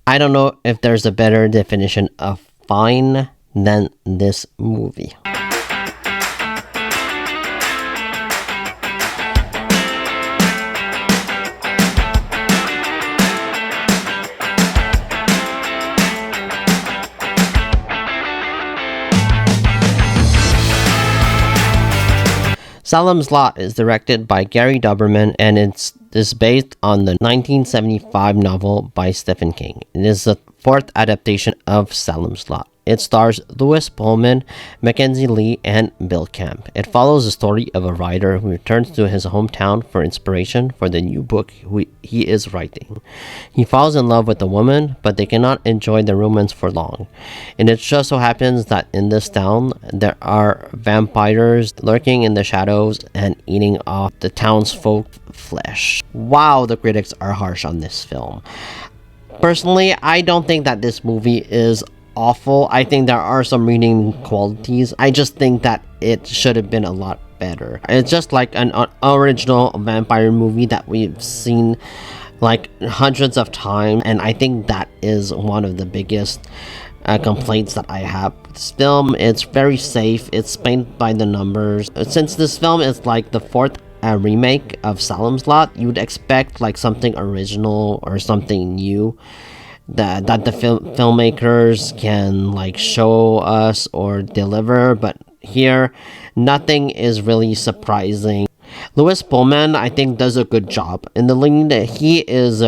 I don't know if there's a better definition of fine than this movie. Salem's Lot is directed by Gary Debaurman and it's based on the 1975 novel by Stephen King. It is the fourth adaptation of Salem's Lot. It stars Pullman, Mckanzie Leigh, and Bill Camp. It follows the story of a writer who returns to his hometown for inspiration for the new book he is writing. He falls in love with a woman, but they cannot enjoy their romance for long. And it just so happens that in this town, there are vampires lurking in the shadows and eating off the townsfolk flesh. Wow, the critics are harsh on this film. Personally, I don't think that this movie is awful. I think there are some redeeming qualities. I just think that it should have been a lot better. It's just like an original vampire movie that we've seen like hundreds of times, and I think that is one of the biggest complaints that I have with this film. It's very safe. It's painted by the numbers. Since this film is like the fourth remake of Salem's Lot, you would expect like something original or something new that the filmmakers can like show us or deliver, but here nothing is really surprising. Pullman, I think, does a good job in the lead. He is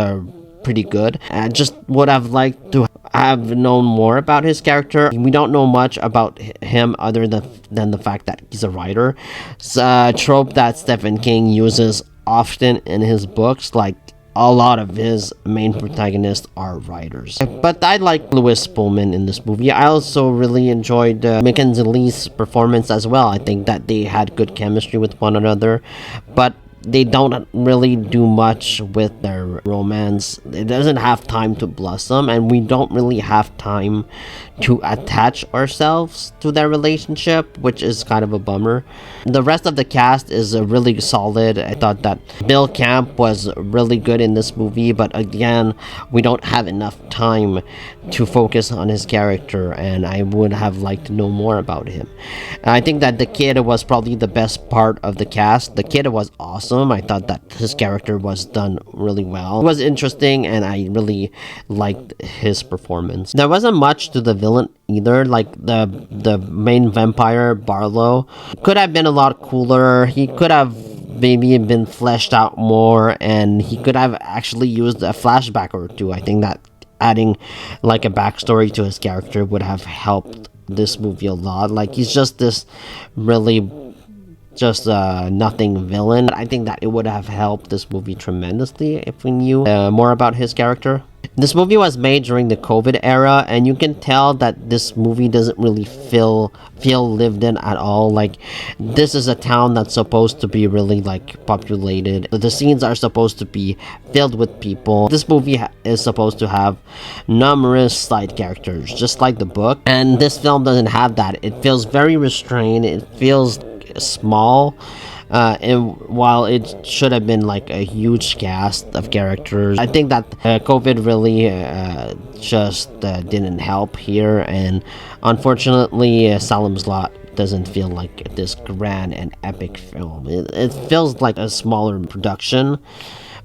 pretty good. I just would have liked to have known more about his character. We don't know much about him other than the fact that he's a writer. It's a trope that Stephen King uses often in his books, like a lot of his main protagonists are writers. But I like Pullman in this movie. I also really enjoyed Mckanzie Leigh's performance as well. I think that they had good chemistry with one another, but they don't really do much with their romance. It doesn't have time to blossom, and we don't really have time to attach ourselves to their relationship, which is kind of a bummer. The rest of the cast is really solid. I thought that Bill Camp was really good in this movie, but again, we don't have enough time to focus on his character, and I would have liked to know more about him. I think that the kid was probably the best part of the cast. The kid was awesome. I thought that his character was done really well. It was interesting, and I really liked his performance. There wasn't much to the villain either. Like the main vampire, Barlow, could have been a lot cooler. He could have maybe been fleshed out more, and he could have actually used a flashback or two. I think that adding like a backstory to his character would have helped this movie a lot. Like, he's just this really just nothing villain. I think that it would have helped this movie tremendously if we knew more about his character. This movie was made during the COVID era, and you can tell that this movie doesn't really feel lived in at all. Like, this is a town that's supposed to be really like populated. The scenes are supposed to be filled with people. This movie is supposed to have numerous side characters, just like the book, and this film doesn't have that. It feels very restrained. It feels small, and while it should have been like a huge cast of characters, I think that COVID really just didn't help here, and unfortunately Salem's Lot doesn't feel like this grand and epic film. It feels like a smaller production,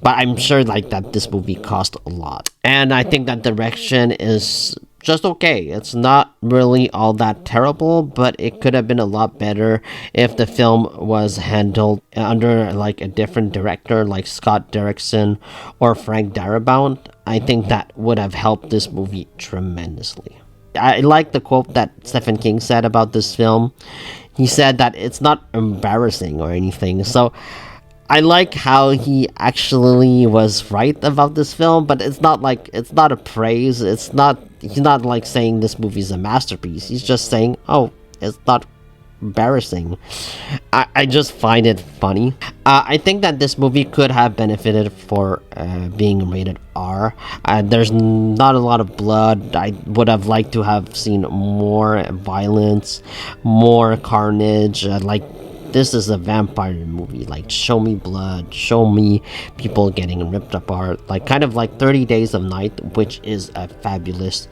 but I'm sure like that this movie cost a lot, and I think that direction is just okay. It's not really all that terrible, but it could have been a lot better if the film was handled under like a different director, like Scott Derrickson or Frank Darabont. I think that would have helped this movie tremendously. I like the quote that Stephen King said about this film. He said that it's not embarrassing or anything. So I like how he actually was right about this film, but it's not a praise. He's not like saying this movie's a masterpiece. He's just saying, oh, it's not embarrassing. I just find it funny. I think that this movie could have benefited for being rated R. There's not a lot of blood. I would have liked to have seen more violence, more carnage, like this is a vampire movie. Like, show me blood, show me people getting ripped apart, like kind of like 30 Days of Night, which is a fabulous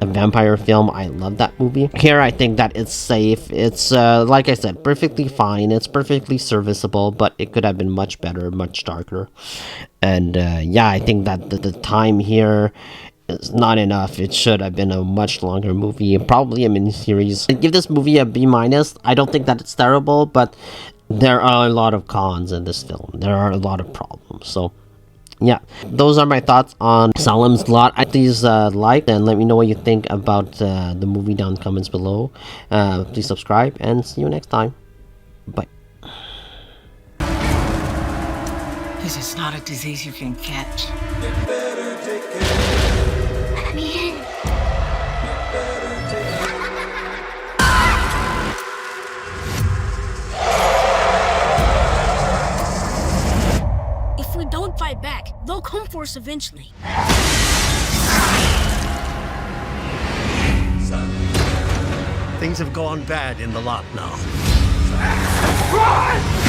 vampire film. I love that movie. Here I think that it's safe. It's like I said, perfectly fine. It's perfectly serviceable, but it could have been much better, much darker. And yeah, I think that the time here is not enough. It should have been a much longer movie, probably a miniseries. I'd give this movie a B minus. I don't think that it's terrible, but there are a lot of cons in this film. There are a lot of problems. So yeah, those are my thoughts on Salem's Lot. Please like and let me know what you think about the movie down in the comments below. Please subscribe and see you next time. Bye. This is not a disease you can catch. Let me in. If we don't fight back, they'll come for us eventually. Things have gone bad in the lot now. Run!